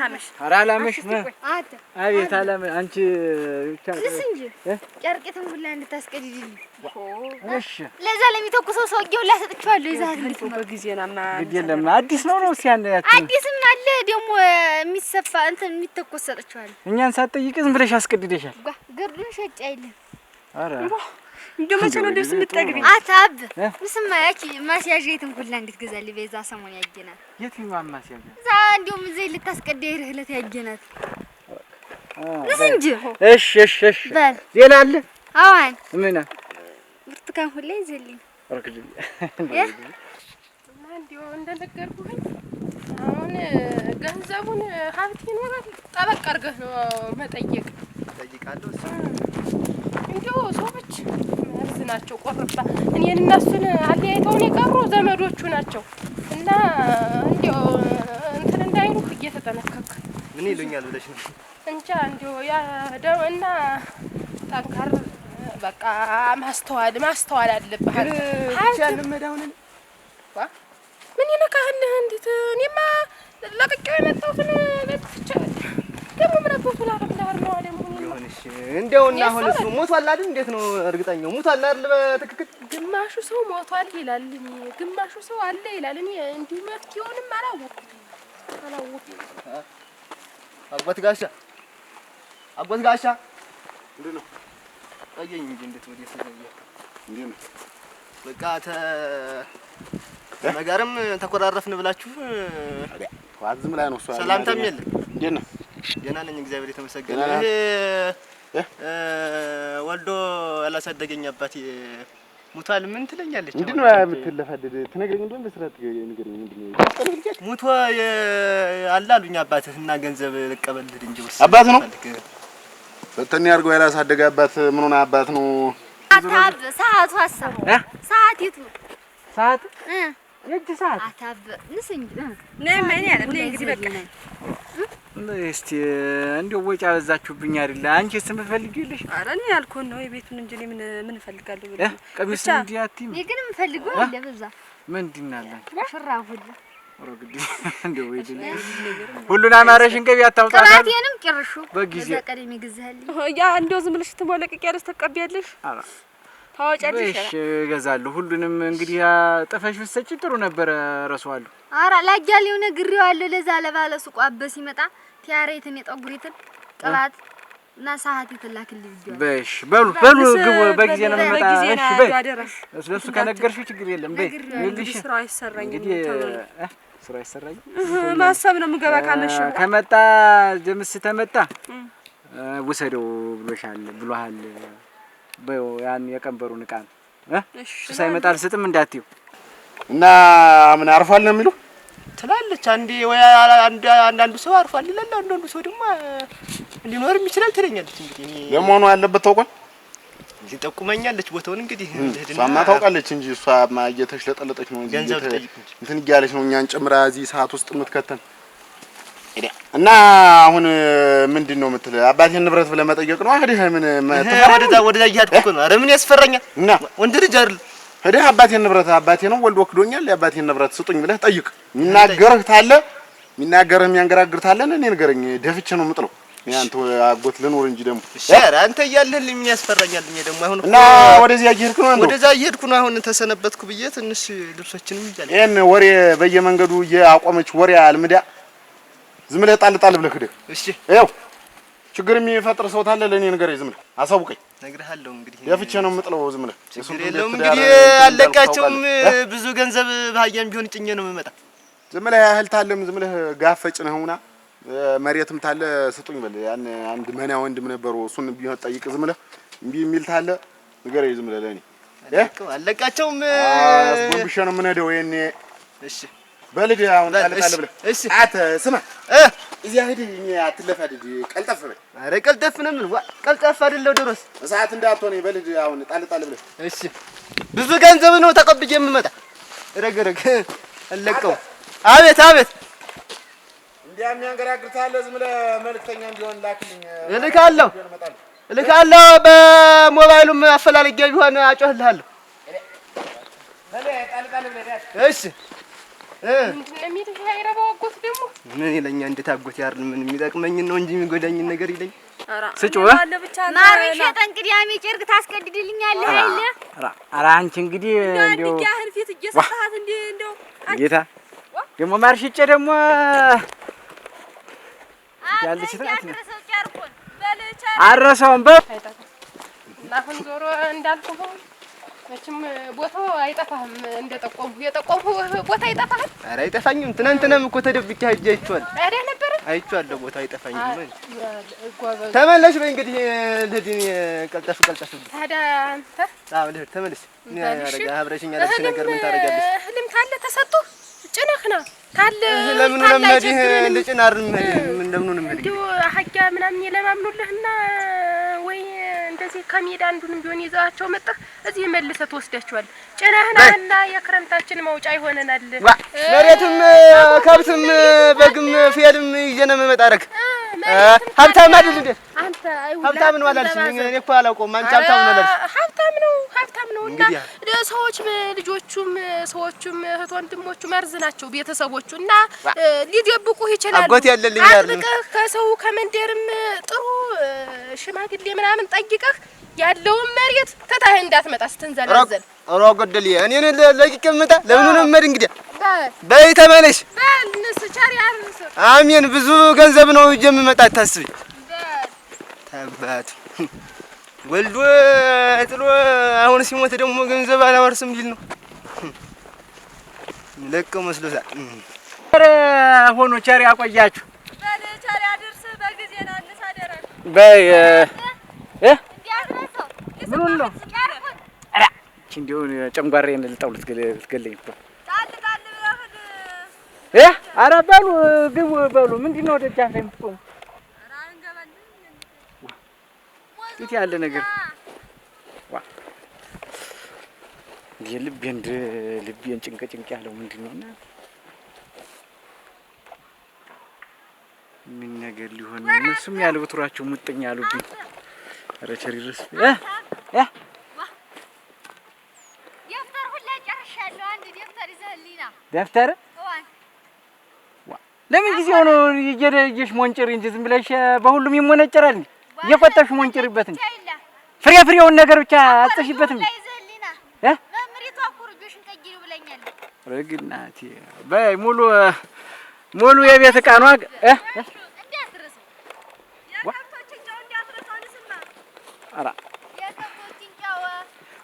አታመሽ ኧረ አላመሽ አቤት አላመ አንቺ ብቻ እንጂ ጨርቄትን ሁላ እንድታስቀድድልኝ እሺ ለዛ ለሚተኩሰው ሰውዬው ላሰጥቻለሁ ይዛት በጊዜናማ ግድ የለም አዲስ ነው ሲያን አዲስም አለ ደግሞ የሚሰፋ እንትን የሚተኩስ ሰጥቻለሁ እኛን ሳትጠይቂ ዝም ብለሽ አስቀድደሻል ገርዱን ሸጭ አይደለም ኧረ እንደው መቼ ነው ደስ የምትጠግቢ አታብ ምስማ ያቺ ማስያዣይትን ሁላ እንድትገዛልኝ በዛ ሰሞን ያገናት የትኛው ማስያዣ ዛ እንደውም እዚህ ልታስቀደይ ረህለት ያገናት እንጂ እሺ በል ሌላ አለ አዋን ምን ብርቱካን ሁላ ይዘልኝ አርክጂ እንደው እንደነገርኩህ አሁን ገንዘቡን ሀብቴን ወራት ጠበቅ አድርገህ ነው መጠየቅ ጠይቃለሁ እንደው ሰዎች መርዝ ናቸው ቆርባ እኔን እና እሱን አለያይተውን የቀሩ ዘመዶቹ ናቸው እና እንደው እንትን እንዳይሉ እየተጠነቀቅ ምን ይሉኛል ብለሽ ነው እንጃ እንደው ያ ደውና ጠንካራ በቃ ማስተዋል አለብህ ቻለ መዳውን ምን ይነካህል እንዴት እኔማ ለቅቄው የመጣሁትን ለጥፍቻ ደግሞ ምን አባቱ ላረም ነው አለ ይሁንሽ እንደውና አሁን እሱ ሞቷል አይደል እንዴት ነው እርግጠኛው ሞቷል አይደል በትክክል ግማሹ ሰው ሞቷል ይላል ግማሹ ሰው አለ ይላል እኔ እንዲሁ መፍትሄውንም አላወቅኩም አጎት ጋሻ እንዴት ነው አየኝ እንጂ እንዴት ወዲህ ሰውዬ እንዴት ነው በቃ ነገርም ተቆራረፍን ብላችሁ ዋዝም ላይ ነው እሷ ሰላምታም የለ እንዴት ነው ደህና ነኝ እግዚአብሔር የተመሰገነ ወልዶ ያላሳደገኝ አባቴ ሙቷል ምን ትለኛለች እንዴት ነው የምትለፈደድ ትነግረኝ እንደሆነ በስራት ንገረኝ ምንድነው ሙቶ አላሉኝ አባትህና ገንዘብ ልቀበልህ እንጂ ወስ አባት ነው በተኛ አድርገው ያላሳደገ አባት ምን ሆነ አባት ነው አታብ ሰዓቱ አሰብ ሰዓቲቱ ሰዓት የእጅ ሰዓት አታብ ንስኝ ነይ ምን ያለ ነይ እንግዲህ በቃ እስቲ እንደው ወጪ አበዛችሁብኝ አይደል አንቺስ የምትፈልጊልሽ ኧረ እኔ ያልኩህን ነው የቤቱን እንጂ ምን እፈልጋለሁ ብለህ ቀሚስ እንዲህ አትይም እኔ ግን የምፈልገው አለ በዛ ምንድን አለ ሽራብ ሁሉ ወርግዲ እንደው ወይድል ሁሉን አማረሽን ገቢ አታውጣታ ጥራቴንም ጭርሹ በጊዜ ቀደም ይገዛልኝ ያ እንደው ዝም ብለሽ ትሞለቀቅ ያለሽ ተቀበያለሽ አራ ታወጫለሽ እሺ እገዛለሁ ሁሉንም እንግዲህ ጠፈሽ ብትሰጪ ጥሩ ነበር ረሷለሁ አራ ላጃሌው ነግሬዋለሁ ለዛ ለባለ ሱቁ አበስ ይመጣ ቲያሬትን የጠጉሪትን ቅባት እና ሰዓት የተላክልኝ ይዟል በሽ በሉ ግቡ በጊዜ ነው መጣ እሺ በይ ስለሱ ከነገርሽው ችግር የለም በይ ይልሽ ስራ አይሰራኝ እንግዲህ ስራ አይሰራኝ ማሰብ ነው ምገባ ካመሽው ከመጣ ጀምስ ተመጣ ወሰደው ብሎሃል በው ያን የቀንበሩን ዕቃ እሺ ሳይመጣ አልሰጥም እንዳትዩ እና ምን አርፏል ነው የሚሉ ትላለች አንዴ ወይ አንዳንዱ ሰው አርፏል ይላል አንዳንዱ ሰው ደግሞ ሊኖርም ይችላል ትለኛለች እንግዲህ ለሞኑ ያለበት ታውቋል እንጂ ጠቁመኛለች ቦታውን እንግዲህ እሷማ ታውቃለች እንጂ እሷማ እየተሽለጠለጠች ነው እንጂ ገንዘብ እንትን እያለች ነው እኛን ጨምራ እዚህ ሰዓት ውስጥ የምትከተን እና አሁን ምንድነው የምትል አባቴን ንብረት ብለህ መጠየቅ ነው አይደል ምን ወደዛ እያድኩ እኮ ነው ኧረ ምን ያስፈራኛል እና ወንድ ልጅ አይደል ሄደህ አባቴን ንብረት አባቴ ነው ወልዶ ወክዶኛል የአባቴን ንብረት ስጡኝ ብለህ ጠይቅ የሚናገርህ ታለ የሚናገርህ የሚያንገራግር ታለ እኔ ንገረኝ ደፍቼ ነው የምጥለው ያንተ አጎት ልኖር እንጂ ደግሞ ኧረ አንተ እያለህልኝ ምን ያስፈራኛል እኔ ደግሞ አሁን እና ወደዚያ እየሄድኩ ነው ወደዛ እየሄድኩ ነው አሁን ተሰነበትኩ ብዬ ትንሽ ልብሶችንም ይያለኝ ይሄን ወሬ በየመንገዱ እያቆመች ወሬ አልምዳ ዝም ብለህ ጣል ብለህ ሄደህ እሺ ይኸው ችግር የሚፈጥር ሰው ታለ ለኔ ንገረኝ ዝም ብለህ አሳውቀኝ ነግሬሃለሁ እንግዲህ ደፍቼ ነው የምጥለው ዝም ብለህ ችግር የለውም እንግዲህ አለቃቸውም ብዙ ገንዘብ ባያም ቢሆን ጭኜ ነው የምመጣ ዝም ብለህ ያህል ታለም ዝም ብለህ ጋፈጭ ነውና መሬትም ታለ ስጡኝ በል ያን አንድ መና ወንድም ነበሩ እሱን ቢሆን ጠይቅ ዝም ብለህ እምቢ የሚል ታለ ንገረኝ ዝም ብለህ ለኔ አለቃቸውም አስጎንብሼ ነው የምነደው የኔ እሺ በልግ አሁን ጣል ብለህ እሺ አት ስማ እዚያ ሄድ አትለፋድድ ቀልጠፍ በል ኧረ ቀልጠፍ ነው ምን ቀልጠፍ አይደለው ድረስ ሰዓት እንዳትሆነ በልግ አሁን ጣል ብለህ እሺ ብዙ ገንዘብ ነው ተቀብዬ የምመጣ ረግረግ አለቀው አቤት እንዲያሚያንገራግርታለ ዝም ብለህ መልክተኛ እንዲሆን ላክልኝ እልካለሁ በሞባይሉም አፈላልጌ ቢሆን አጮህልሃለሁ እሺ ምንድን ነው የሚልህ? አይረባው አጎት ደግሞ ምን ይለኛል? እንዴት አጎት ያርል? ምን የሚጠቅመኝን ነው እንጂ የሚጎዳኝን ነገር ይለኝ። ስጭው ማርሽ ጠንቅዲያሜ ጨርቅ ታስቀድድልኛለህ አይደል? ኧረ አንቺ እንግዲህ እንደው ያህል ፊት እየሰፋት እንደው ጌታ ደግሞ ማርሽ ጨ ደግሞ ያለች ትናት አረሰውን አሁን ዞሮ እንዳልኩህ መቼም ቦታው አይጠፋህም። እንደጠቆምኩ የጠቆምኩ ቦታ አይጠፋህም። ኧረ አይጠፋኝም። ትናንትናም እኮ ተደብቄ ሂጅ አይቼዋለሁ። ታዲያ ነበረ አይቼዋለሁ። ቦታ አይጠፋኝም። ተመለሽ በይ እንግዲህ ልሂድ እኔ ቀልጠፍ ታዲያ አንተ ልሂድ ተመለሽ። እኔ አረጋ አብረሽኝ ያለሽ ነገር ምን ታደርጊያለሽ? ህልም ካለ ተሰጥቶ ጭነህ ና ካለ ለምን ነው የምሄድህ? ልጭን አይደል የምሄድህ? ምን ለምን ነው የምሄድህ? እንደው ሀያ ምናምን የለማምኑልህና ወይ እንደዚህ ከሜዳ አንዱንም ቢሆን ይዘዋቸው መጣህ እዚህ መልሰህ ትወስዳቸዋለህ። ጭነህና የክረምታችን መውጫ ይሆነናል። መሬትም ከብትም በግም ፍየልም ይዤ ነው የምመጣ። አደረግ ሀብታም አይደል እንዴ? አንተ ሀብታም ነው አላልሽኝ? እኔ እኮ አላውቀውም። አንቺ ሀብታም ነው አላልሽ? ሀብታም ነው እና ሰዎች ልጆቹም ሰዎቹም እህት ወንድሞቹ መርዝ ናቸው ቤተሰቦቹ እና ሊደብቁህ ይችላሉ። አጎት ያለልኝ አይደል? ከሰው ከመንደርም ጥሩ ሽማግሌ ምናምን ጠይቀህ ያለውን መሬት ተታህ እንዳትመጣ ስትንዘላዘል ኧረ ገደል እኔን ለቂቅ መጣ። ለምን ነው የምሄድ? እንግዲህ በይ ተመለሽ። አሜን። ብዙ ገንዘብ ነው ይዤ የምመጣ አታስቢ። ተባት ወልዶ ጥሎ አሁን ሲሞት ደግሞ ገንዘብ አላወርስም ሊል ነው። ለቀው መስሎታል። ኧረ ሆኖ ቸር ያቆያችሁ። በል ቸር ያድርስ። በጊዜ ነው እንሳደራለን። በይ ምኑን ነው? ኧረ እንዲሁ ጨንጓሬን ልጠው ልትገለኝ እኮ ጣል ብለህ ኧረ በሉ ግቡ በሉ። ምንድን ነው ደጃፍ ላይ የምትቆሙ? የት ያለ ነገር እንደ ልቤን ጭንቅ ያለው ምንድን ነው? እና ምን ነገር ሊሆን ነው? እነሱም ያለ ወትሯቸው ሙጥኝ ያሉብኝ። ኧረ ቸር ይድረስ። ደብተር ሁላ ጨርሻለሁ። አንድ ደብተር ይዘህልኝ ና። ደብተር ለምን ጊዜው ነው እየደየሽ ሞንጨሪ እንጂ ዝም ብለሽ በሁሉም ይሞነጨራል እንዴ? እየቆጠብሽ ሞንጨሪበት እንዴ? ፍሬውን ነገር ብቻ አጥሽበት እንዴ? መምሪቷ ኩርጆሽን ቀይሩ ብለኛለች። ረግናቲ በይ ሙሉ የቤት ዕቃ ነው። እንዲያትረሰው የከብቶችን ጨው እንዲያትረሰው ልስማ። ኧረ የከብቶችን ጨው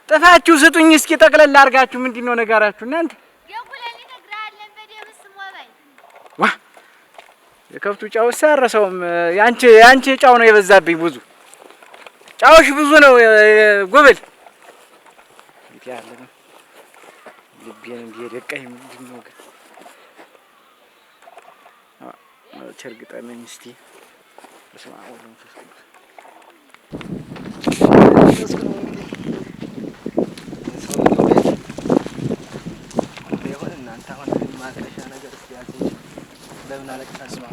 ጥፋችሁ ስጡኝ እስኪ ጠቅለል አድርጋችሁ። ምንድን ነው ነገራችሁ እናንተ? የጉለል ይነግራለን በደምስ ሞባይል የከብቱ ጫው ሳረሰውም ያንቺ ጫው ነው የበዛብኝ። ብዙ ጫውሽ ብዙ ነው ጉብል። እንዴ ያለ ነው ልቤን እንዲደቀኝ ምንድን ነው ግን? ቸርግጠኝ እስቲ በስመ አብ ወወልድ ወመንፈስ ቅዱስ እናንተ አሁን ማቀሻ ነገር እስኪያዘኝ ለምን አለቅሳለሁ?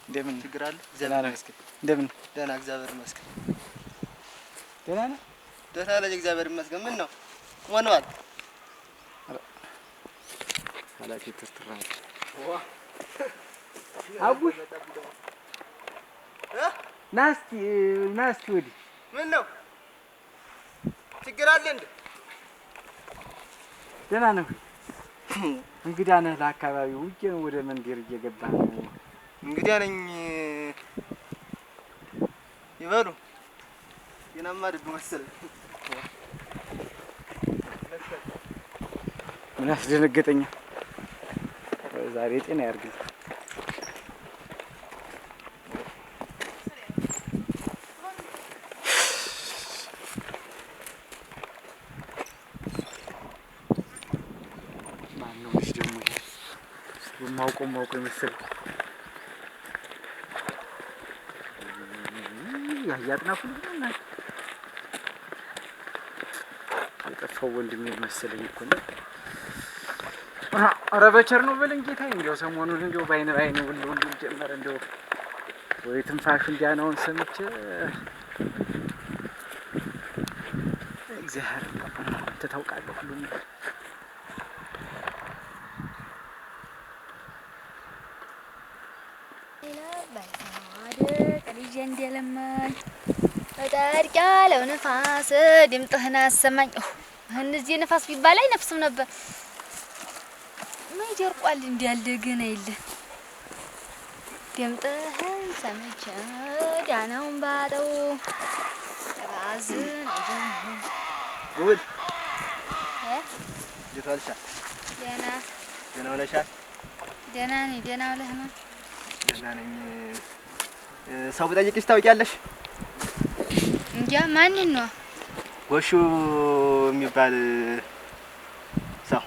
እንደምን ችግር አለ? ደህና ነህ? እንደምን ደህና እግዚአብሔር ይመስገን። ደህና ነህ? ደህና ነኝ እግዚአብሔር ይመስገን። ምን ነው ሆነዋል? ሀላፊ ትርትራል አቡሽ ናስቲ ወዲህ ምን ነው ችግር አለ እንዴ? ደህና ነህ? እንግዳ ነህ? ለአካባቢው ውጪ ነው ወደ መንደር እየገባህ ነው? እንግዳ ነኝ ይበሉ። የናማ ድዱ መሰለኝ። ምን አስደነገጠኝ? ዛሬ ጤና ያርግልኝ። ማነው ልጅ ደግሞ ይሄ? የማውቀው መሰለኝ። ያያጥናፉ ነው የጠፋው ወንድሜ መሰለኝ እኮ ነው። ኧረ በቸር ነው በለኝ ጌታዬ። እንደው ሰሞኑን እንደው ባይነ ሁሉ ጀመረ። እንደው ወይ ትንፋሹ እንዲያናውን ሰምቼ እግዚአብሔር አንተ ታውቃለህ ሁሉን ይዤ እንደለማኝ በጠርቅ ያለው ነፋስ ድምጥህን አሰማኝ። እነዚህ ነፋስ ቢባል አይነፍስም ነበር። ምን ይርቋል እንዲያለ ገና የለ ድምጥህን ሰምቼ ዳናውን ባጠው ራስን አይደለም ጉድ እ ልትወልሻ ደህና ደህና ውለሻል? ደህና ነኝ። ደህና ውለህ ነው? ደህና ነኝ። ሰው ብጠይቅሽ ታውቂያለሽ? እንጃ ማንን ነው? ጎሹ የሚባል ሰው።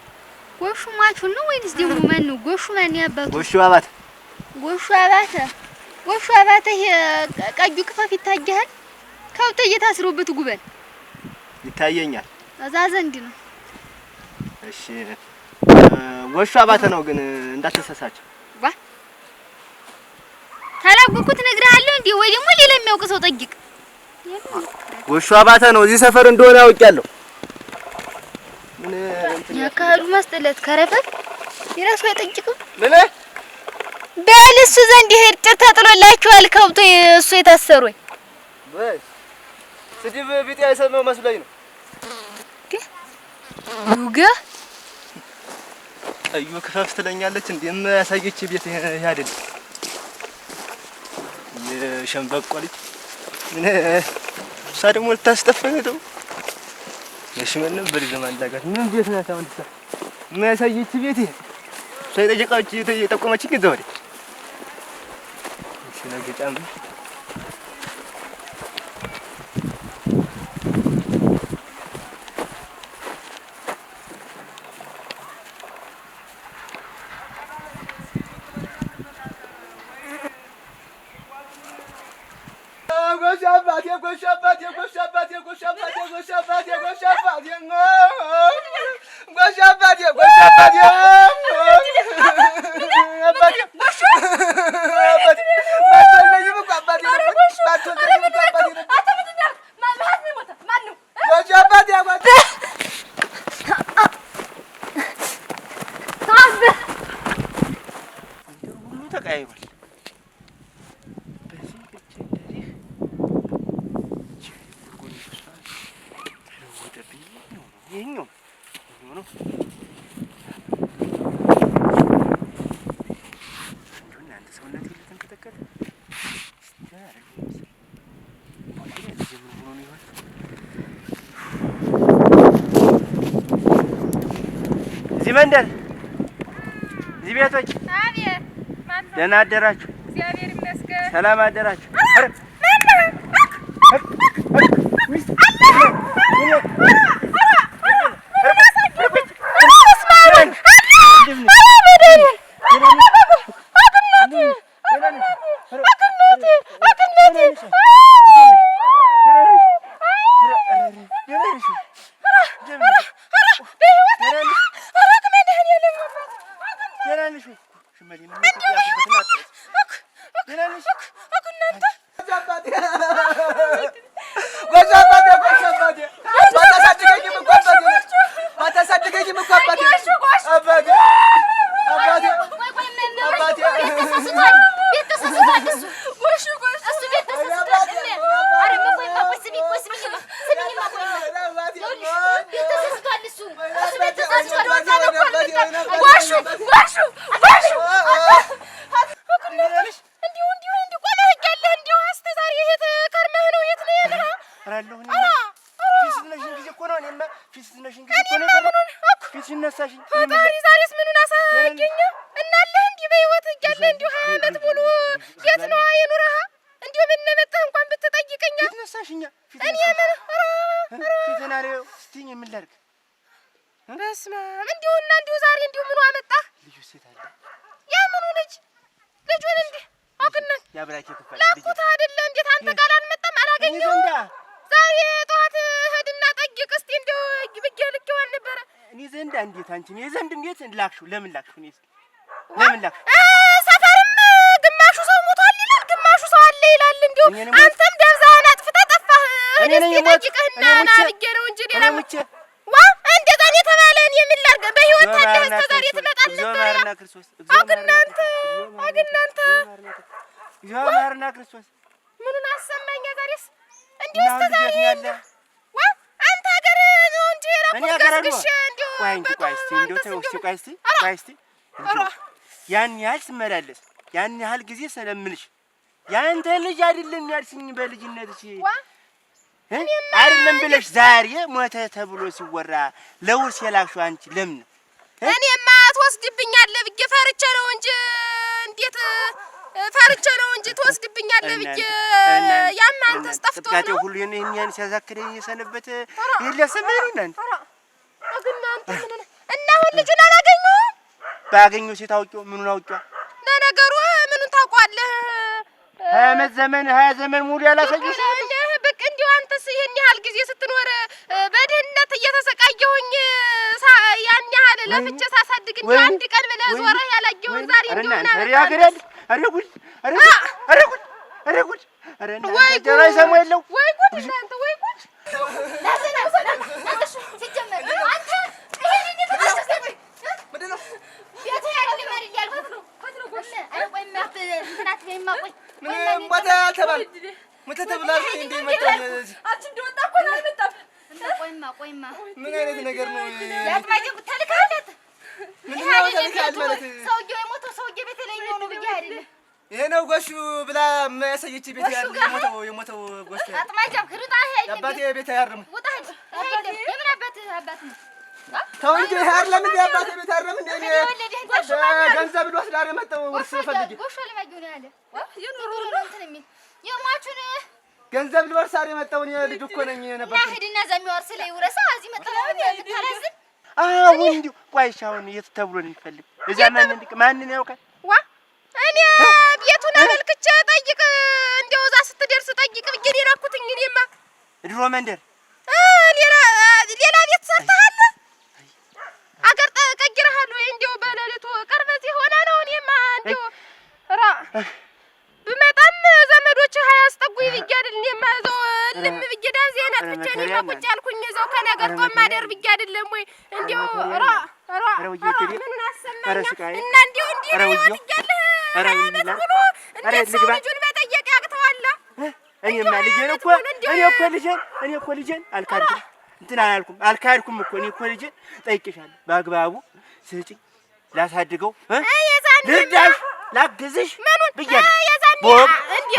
ጎሹ ማቹን ነው ወይስ ደግሞ ማን ነው? ጎሹ ማን ያባቱ? ጎሹ አባተ። ጎሹ አባተ። ጎሹ አባተ ቀዩ ክፈፍ ይታያል። ከብት እየታስሮበት ጉበን ይታየኛል። እዛ ዘንድ ነው። እሺ ጎሹ አባተ ነው ግን እንዳትሰሳች። ዋ ታላቁት ነግሬሃለሁ እንዴ? ወይ ደግሞ ሌላ የሚያውቅ ሰው ጠይቅ። ጎሹ አባተ ነው። እዚህ ሰፈር እንደሆነ አውቄያለሁ። ምን እንትን ያካዱ ማስጠለት ከረፈት ይራሱ አይጠይቅም። ምን በል እሱ ዘንድ ሄድ ጭር ተጥሎላችኋል። ከብቶ እሱ የታሰሩኝ በል ስድብ ቢጤ አይሰማው መስሎኝ ነው። ዩጋ ቀዩ ክፈፍ ትለኛለች እንዴ? ያሳየች ቤት ይሄ አይደል? የሸንበቆ ልጅ ምን እሷ ደግሞ ልታስጠፋኝ ነው። ለሽመንም በልጅ ማንዳጋት ምን ቤት ናት? አሁን ምን ያሳየች ቤት ይሄ? ሳይጠይቃች የጠቆመችኝ ግን ዘወዴ እሺ ነገጫም ተቀያይሯል። እዚህ መንደር እዚህ ቤቶች አቤት ማን ነው? ደህና አደራችሁ? እግዚአብሔር ይመስገን። ሰላም አደራችሁ? ዛሬስ ምኑን አሳገኘ እናለህ እንዲህ በህይወት እያለ እንዲሁ 20 ዓመት ሙሉ የት ነው የኑረህ? እንዲሁ ምን መጣህ እንኳን ብትጠይቀኝ ነሳሽኛ እኔ ምን ፊትና ነው ስቲኝ ምን ላድርግ? በስመ አብ እንዲሁና እንዲሁ ዛሬ እንዲሁ ምኑ አመጣህ? ልጁ ሴት አለ ያ ምኑ ልጁን እንዴ አውቅነት ያብራኪ ተፈል ላኩት አይደለ? እንዴት አንተ ጋር አልመጣም? አላገኘሁም። ዛሬ ጠዋት ሄድና ጠይቅ እስቲ እንደው ብዬ ልኬው አልነበረ እኔ ዘንድ እንዴት አንቺ እኔ ዘንድ እንዴት ላክሽው? ለምን ላክሽው? እኔ ለምን ላክሽው? ሰፈርም ግማሹ ሰው ሞቷል ይላል፣ ግማሹ ሰው አለ ይላል። እንደው አንተም ደብዛህን አጥፍተህ ጠፋህ። እኔ እስቲ ጠይቅህና ና ብዬ ነው እንጂ ሌላ ዋ እንደዛ ነው የተባለ። እኔ ምን ላድርግ? በህይወት ታለህ እስከ ዛሬ ትመጣለህ ነበር። አግናንተ እግዚኦ ማርና ክርስቶስ ምኑን አሰማኝ ዛሬስ? እንዲሁ እስከ ዛሬ ዋ አንተ ሀገር ነው እንጂ ረቁ እንዲሁ ቆይ እስቲ ያን ያህል ስመላለስ ያን ያህል ጊዜ ስለምልሽ ያንተ ልጅ አይደለም ያልሽኝ በልጅነትሽ አይደለም ብለሽ ዛሬ ሞተ ተብሎ ሲወራ ለውርስ የላክሽው አንቺ ለምን? እኔማ ትወስድብኛለህ ብዬ ፈርቼ ነው እንጂ እንዴት ፈርቼ ነው እንጂ ትወስድብኛለህ ብዬ ያማ አንተስ ጠፍቶ ነው ሁሉ የኔን ሲያዛክረኝ የሰነበት ይለሰመኝ ነን እና አሁን ልጁን አላገኘሁም። ባገኘው ሲታውቂው ምኑን አውቂው? ለነገሩ ምኑን ታውቀዋለህ? 20 ዘመን ሙሉ ያላሳየሽ ብቅ እንዲሁ አንተስ ይሄን ያህል ጊዜ ስትኖር በድህነት እየተሰቃየሁኝ ያን ያህል ለፍቼ ሳሳድግ እንዲሁ አንድ ቀን ብለህ ዞረህ ያላየሁን ዛሬ እንዲሁ ምን አመጣህ? ኧረ ጉድ ጀራ ይሰሙ የለው ወይ ጉድ እናንተ ወይ ጉድ ሲጀመር አንተ ይሄን እንዴት ታስተካክል? ምንድነው ቤት ያለ መሪ ያልኩት ነው። ቆይ ማት እንትናት የማቆይ ምን ሞተ አልተባለ ሞተ ተብሏል እንዴ? መጣኝ አንቺ እንደወጣ እኮ ነው አልመጣም። ቆይማ ምን አይነት ነገር ነው? ያጥማጅ ተልካለት ምን ነው ተልካለት ማለት ሰውዬው የሞተው ሰውዬ ቤት ላይ ነው ብዬ አይደለ? ይሄ ነው ጎሹ ብላ ማያሰየች ቤት ያለ የሞተው ጎሽ አጥማጅ ክሩጣ ሄይ አባቴ ቤት ያርም ውጣ የምን አባት ነው ተው እንጂ አይደለም እንዴ? አባቴ ቤት አይደለም እንዴ? ገንዘብ ልወስድ አይደል የመጣው ውርስ ፈልጌ ጎሽ ለማግኘት ነው ያለ የኑሮ ነው እንትን የሚል የሟቹን ገንዘብ ልወርስ አይደል የመጣው እኔ ልጅ እኮ ነኝ ነበር። እና ሄድና ዘሚወርስ ላይ ውረሳ እዚህ መጣው ተራዝን አሁን እንዲሁ ቆይሽ አሁን የት ተብሎ ነው የሚፈልግ? እዚያ ማንን ያውቃል? ዋ እኔ ቤቱን አመልክቼ ጠይቅ እንደው እዛ ስትደርስ ጠይቅ ብዬ ነው የላኩትኝ። እኔማ ድሮ መንደር ሌላ ቤት ሰርተሃል? አገር ቀይረሃል ወይ? እንደው በሌሊቱ ቅርበት ሆነ ነው። እኔማ እንደው ራ ብመጣም ዘመዶች አያስጠጉኝ ብዬ አይደል እኔማ እዛው ልም ብዬ ዳንዜና ጥቼ እኔማ ቁጭ ያልኩኝ እዛው ከነገር ቆም ማደር ብዬ አይደለም ወይ? እንደው ራ ምኑን አሰማኝ እና እንደው እንዲህ ነው ይያለህ ልጁን መጠየቅ ያቅተዋል። እኔማ ልጄን እኮ እኔ እኮ ልጄን አልካድኩም እንትን አልካድኩም እኮ እኔ እኮ ልጄን ጠይቄሻለሁ። በአግባቡ ስጪኝ ላሳድገው ልርዳሽ ላግዝሽ ብያለሁ።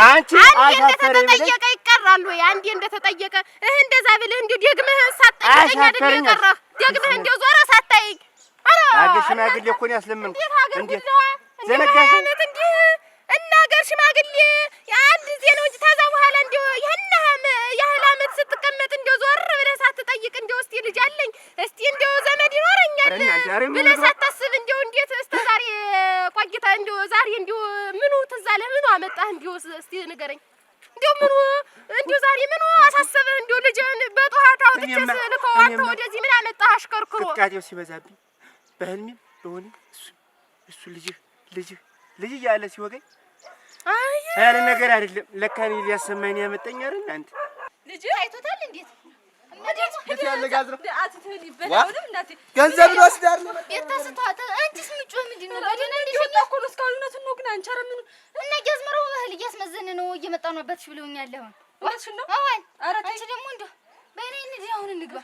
አንቺ እንደተጠየቀ ይቀራል ወይ? አንዴ እንደተጠየቀ እንደዛ ብለህ እንዲሁ ደግመህ ሳትጠይቀኝ አይደል የቀረህ? ደግመህ እንዲሁ ዞረህ ሳትጠይቅ አገር ሽማግሌ እኮ ነው ያስለመንኩት። እንዴት ዘነጋሽ? እና አገር ሽማግሌ የአንድ ጊዜ ነው እንጂ ታዛ በኋላ እንዲሁ ያህል ዓመት ስትቀመጥ እንዲሁ ዞር ብለህ ሳትጠይቅ እንዲሁ እስቲ ልጅ አለኝ እስቲ እንዲሁ ዘመድ ይኖረኛል ብለህ ሳታስብ እንዲሁ እንዴት እስከ ዛሬ ቆይተህ እንዲሁ ዛሬ እንዲሁ ምኑ ትዝ አለህ? ምኑ አመጣህ? እንዲሁ እስቲ ንገረኝ። እንዲሁ ምኑ እንዲሁ ዛሬ ምኑ አሳሰበህ? እንዲሁ ልጅህን በጠዋት አውጥቼ ልከው አንተ ወደዚህ ምን አመጣህ? አሽከርክሮ ቅጥቃጤው ሲበዛብኝ በህልሜም በሆነ እሱ ልጅ እያለ ሲወገኝ ያለ ነገር አይደለም ለካ እኔ ሊያሰማኝ ያመጣኝ አይደል? አንተ ልጅ አይቶታል እንዴት ቤት ያለ ጋዝ ነው አትተል ይበላውንም እናቴ ገንዘብ ልወስድ አይደል የተሰጣተ አንቺስ ምጮህ ምንድነው? በደና እንደሸጣ እኮ ነው እስካሁን እውነቱን ነው። ግን አንቺ ኧረ ምኑ እና እያዝመረው እህል እያስመዘን ነው እየመጣሁ ነው አባትሽ ብለውኛል። አሁን እውነትሽን ነው። አሁን አንቺ ደግሞ እንደው በእኔ እንዴ አሁን እንግባ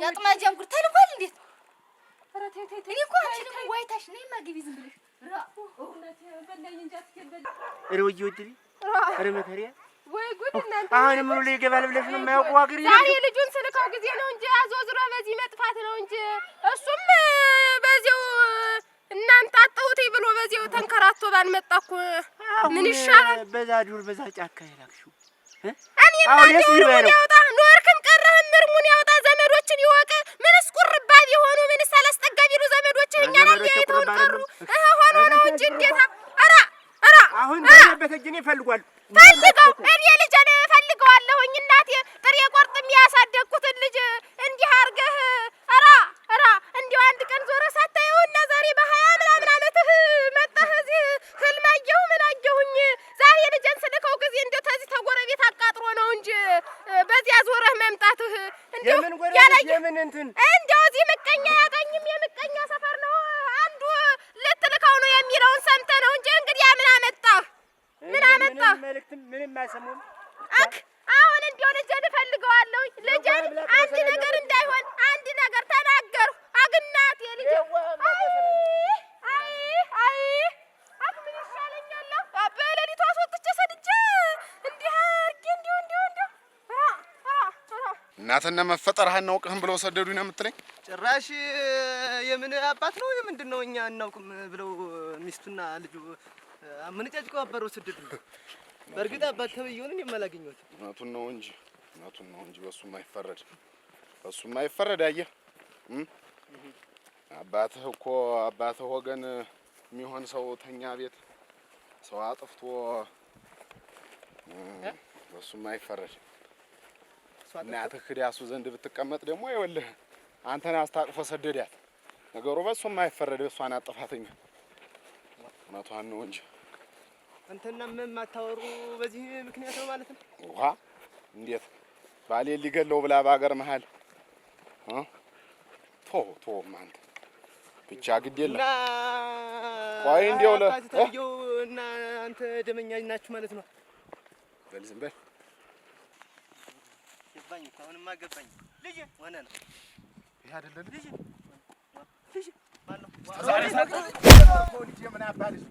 ያጥማጃም ጉር ተልኳል እንዴት ኧረ ተይ እኔ እኮ አንቺ ደግሞ ዋይታሽ ነይ ማግቢ ዝም ብለሽ እናቴ በላኝ እንጂ አትገበል ወይዬ ወድሪ መከሪያ ወይ ጉድ እናንተ አሁን ምኑ ላይ ይገባል ብለሽ ነው የማያውቀው ሀገር ዛሬ ልጁን ስልከው ጊዜ ነው እንጂ አዞዝሮ በዚህ መጥፋት ነው እንጂ እሱም በዚያው እናንተ አጣሁት ብሎ በዚያው ተንከራቶ ባልመጣ እኮ ምን ይሻላል? በዛ ዱር በዛ ጫካ ይላክሽው እኔ ማን ያውጣ ኖርክም ቀረህም ምርሙን ያውጣ ዘመዶችን ይወቅ። ምንስ ቁርባ ቢሆኑ ምንስ አላስጠጋ ቢሉ ዘመዶች እኛን አለያይተውን ቀሩ። ሆኖ ነው እንጂ እንዴታ ኧረ አሁን በየበት እጅን ይፈልጓል ፈልገው እኔ ልጄን ፈልገዋለሁኝ እናቴ ጥሬ ቆርጥም ያሳደግኩትን ልጅ እንዲህ አድርገህ ኧረ እንዲሁ አንድ ቀን ዞረ ሳታየው እና ዛሬ በ20 ምናምን ዓመትህ መጣህ እዚህ ህልም አየሁ ምን አየሁኝ። ዛሬ ልጄን ስልከው ጊዜ እንደው ተዚህ ተጎረቤት አቃጥሮ ነው እንጂ በዚያ ዞረህ መምጣትህ እንደው የምን እንትን እንደው እዚህ ምቀኛ ያገኝም የምቀኛ ሰፈር ነው አንዱ ልትልከው ነው የሚለውን ሰምተህ ነው እንጂ እንግዲህ ምን አመጣህ? መልእክትም ምንም አይሰሙም። እንዲያው ልጄን እፈልገዋለሁ። ልጄን አንድ ነገር እንዳይሆን አንድ ነገር ተናገሩ። አግናት የልጄ ምን ይሻለኛል? በሌሊቱ አስወጥቼ ሰድጄ እንዲህ አድርጌ እንዲሁ እናትና መፈጠርህ አናውቅህም ብለው ሰደዱኝ ነው የምትለኝ? ጭራሽ የምን አባት ነው የምንድን ነው እኛ አናውቅም ብለው ሚስቱና ልጁ ምን ጨጭቆ አበረው ስደዱ። በእርግጥ አባት ተብየውን የማላገኘሁት እውነቱን ነው እንጂ በሱም አይፈረድ አየህ። አባትህ ወገን የሚሆን ሰው ተኛ ቤት ሰው አጥፍቶ በሱም አይፈረድ። እናትህ ዳሱ ዘንድ ብትቀመጥ ደግሞ ይኸውልህ አንተን አስታቅፎ ሰደዳት። ነገሩ በሱም አይፈረድ። እሷን አጥፋተኛ እውነቷን ነው እንጂ አንተና የማታወሩ በዚህ ምክንያት ነው ማለት ነው። ውሃ እንዴት ባሌ ሊገለው ብላ ባገር መሃል ቶ ማንተ ብቻ ግድ የለም። ቆይ እንዲያው ለታየው እና አንተ ደመኛ ናችሁ ማለት ነው። በል ዝም በል ገባኝ። አሁንማ ገባኝ። ልጅ ሆነ ነው ይሄ አይደለም ልጅ ማነው? ዛሬ ልጅ ምን አባልሽ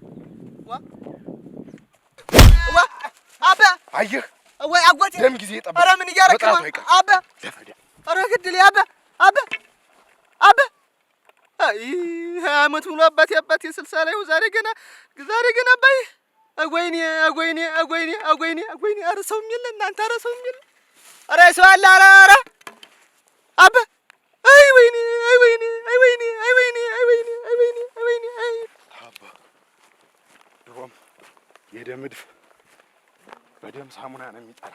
አባ አየህ ወይ አጎቴ ደም ጊዜ ጠብቅ። ኧረ ምን እያደረክ ነው አባ? ኧረ ግድል አባ አይ አመት ሙሉ አባቴ 60 ላይ ዛሬ ገና አባይ አጎይኔ ኧረ ሰውም የለ እናንተ ኧረ ሰውም የለ ኧረ ሰው አለ ኧረ አባ አይ ወይኔ አባ ድሮም የደም እድፍ በደም ሳሙና ነው የሚጠራ።